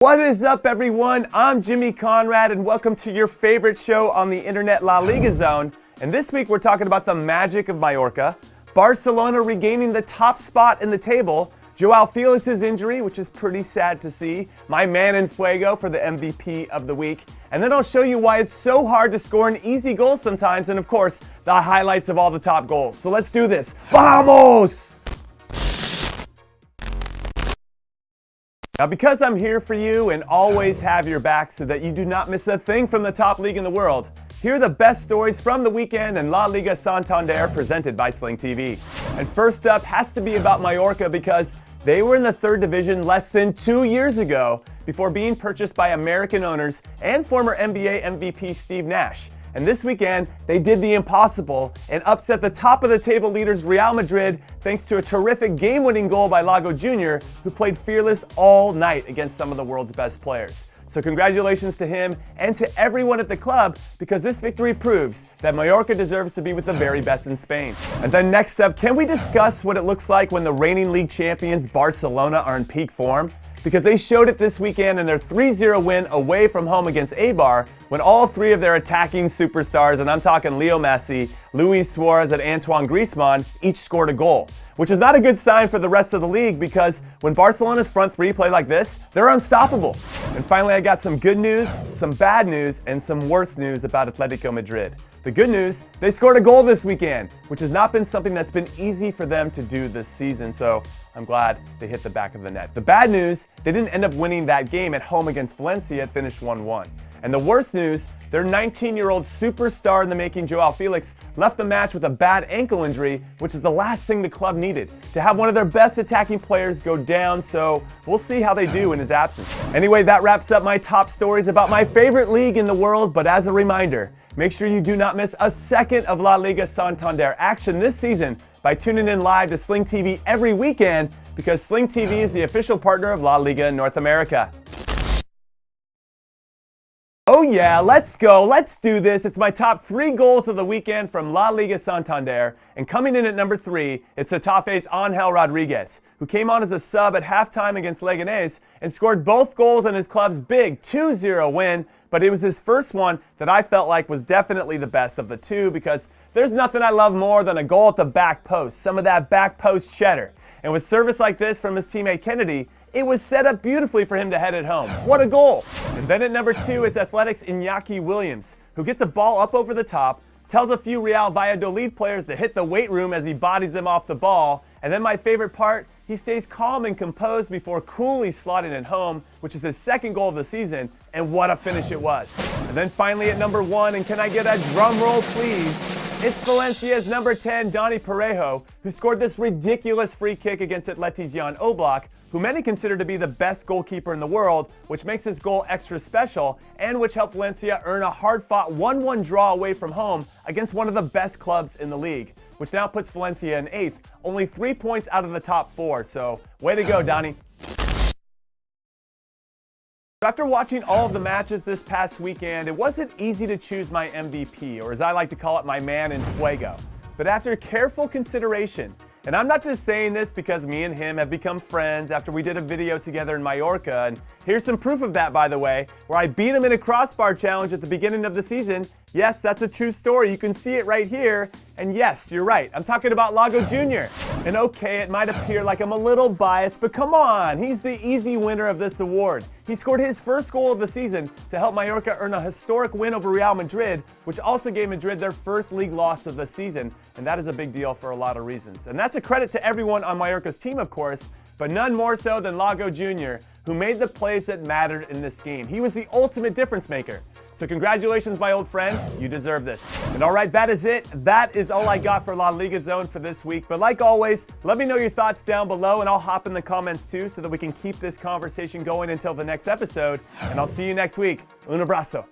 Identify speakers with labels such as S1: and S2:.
S1: What is up, everyone? I'm Jimmy Conrad, and welcome to your favorite show on the internet, LaLiga Zone. And this week, we're talking about the magic of Mallorca, Barcelona regaining the top spot in the table, Joao Felix's injury, which is pretty sad to see, my man in Fuego for the MVP of the week, and then I'll show you why it's so hard to score an easy goal sometimes, and of course, the highlights of all the top goals. So let's do this. Vamos! Now, because I'm here for you and always have your back so that you do not miss a thing from the top league in the world, here are the best stories from the weekend in LaLiga Santander presented by Sling TV. And first up has to be about Mallorca because they were in the third division less than 2 years ago before being purchased by American owners and former NBA MVP Steve Nash. And this weekend, they did the impossible and upset the top of the table leaders Real Madrid thanks to a terrific game-winning goal by Lago Jr., who played fearless all night against some of the world's best players. So congratulations to him and to everyone at the club, because this victory proves that Mallorca deserves to be with the very best in Spain. And then next up, can we discuss what it looks like when the reigning league champions Barcelona are in peak form? Because they showed it this weekend in their 3-0 win away from home against Eibar, when all three of their attacking superstars, and I'm talking Leo Messi, Luis Suarez, and Antoine Griezmann, each scored a goal. Which is not a good sign for the rest of the league, because when Barcelona's front three play like this, they're unstoppable. And finally, I got some good news, some bad news, and some worse news about Atletico Madrid. The good news, they scored a goal this weekend, which has not been something that's been easy for them to do this season, so I'm glad they hit the back of the net. The bad news, they didn't end up winning that game at home against Valencia. It finished 1-1. And the worst news, their 19-year-old superstar in the making, Joao Felix, left the match with a bad ankle injury, which is the last thing the club needed, to have one of their best attacking players go down, so we'll see how they do in his absence. Anyway, that wraps up my top stories about my favorite league in the world, but as a reminder, make sure you do not miss a second of LaLiga Santander action this season by tuning in live to Sling TV every weekend, because Sling TV is the official partner of LaLiga in North America. Oh yeah, let's go, let's do this. It's my top 3 goals of the weekend from LaLiga Santander, and coming in at number 3, it's Getafe's Angel Rodriguez, who came on as a sub at halftime against Leganés and scored both goals in his club's big 2-0 win, but it was his first one that I felt like was definitely the best of the two, because there's nothing I love more than a goal at the back post, some of that back post cheddar. And with service like this from his teammate Kennedy, it was set up beautifully for him to head it home. What a goal! And then at number 2, it's Athletic's Iñaki Williams, who gets a ball up over the top, tells a few Real Valladolid players to hit the weight room as he bodies them off the ball, and then my favorite part, he stays calm and composed before coolly slotting it home, which is his second goal of the season, and what a finish it was. And then finally at number 1, and can I get a drum roll please? It's Valencia's number 10, Dani Parejo, who scored this ridiculous free kick against Atleti's Jan Oblak, who many consider to be the best goalkeeper in the world, which makes his goal extra special, and which helped Valencia earn a hard-fought 1-1 draw away from home against one of the best clubs in the league, which now puts Valencia in 8th, only 3 points out of the top 4, so way to go, Donnie. After watching all of the matches this past weekend, it wasn't easy to choose my MVP, or as I like to call it, my man in Fuego. But after careful consideration, and I'm not just saying this because me and him have become friends after we did a video together in Mallorca, and here's some proof of that, by the way, where I beat him in a crossbar challenge at the beginning of the season. Yes, that's a true story. You can see it right here. And yes, you're right. I'm talking about Lago Jr. And okay, it might appear like I'm a little biased, but come on, he's the easy winner of this award. He scored his first goal of the season to help Mallorca earn a historic win over Real Madrid, which also gave Madrid their first league loss of the season. And that is a big deal for a lot of reasons. And that's a credit to everyone on Mallorca's team, of course, but none more so than Lago Jr., who made the plays that mattered in this game. He was the ultimate difference maker. So congratulations, my old friend. You deserve this. And all right, that is it. That is all I got for LaLiga Zone for this week. But like always, let me know your thoughts down below, and I'll hop in the comments too so that we can keep this conversation going until the next episode. And I'll see you next week. Un abrazo.